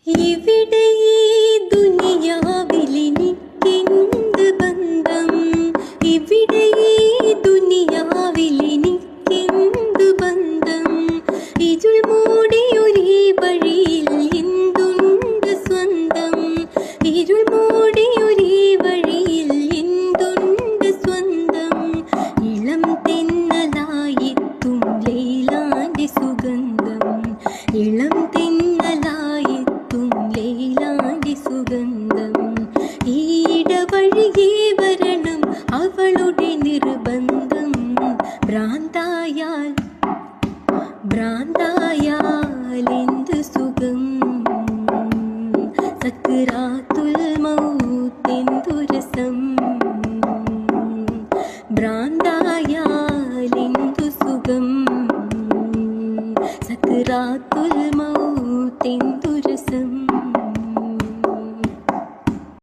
ഇവിടെ ഈ ദുനിയാവിലെനിക്കെന്ത് ബന്ധം? ഇവിടെ ഈ ദുനിയാവിലെനിക്കെന്ത് ബന്ധം? ഇരുൾ മൂടിയൊരേ വഴിയിൽ എന്തുണ്ട് സ്വന്തം? ഇരുൾ മൂടിയൊരേ വഴിയിൽ എന്തുണ്ട് സ്വന്തം? ഇളം തെന്നലായെത്തും ലൈലാന്റെ സുഗന്ധം, ഇളം തെന്നലായെത്തും ലൈലാന്റെ സുഗന്ധം. ഈടവഴിയേ വരണം അവളുടെ നിർബന്ധം. ഭ്രാന്തായാൽ എന്ത് സുഖം, സക്രാത്തുൽ മൗത്ത് എന്തു രസം. ഭ്രാന്തായാൽ എന്തു സുഖം, സക്രാത്തുൽ മൗത്ത് എന്തു രസം.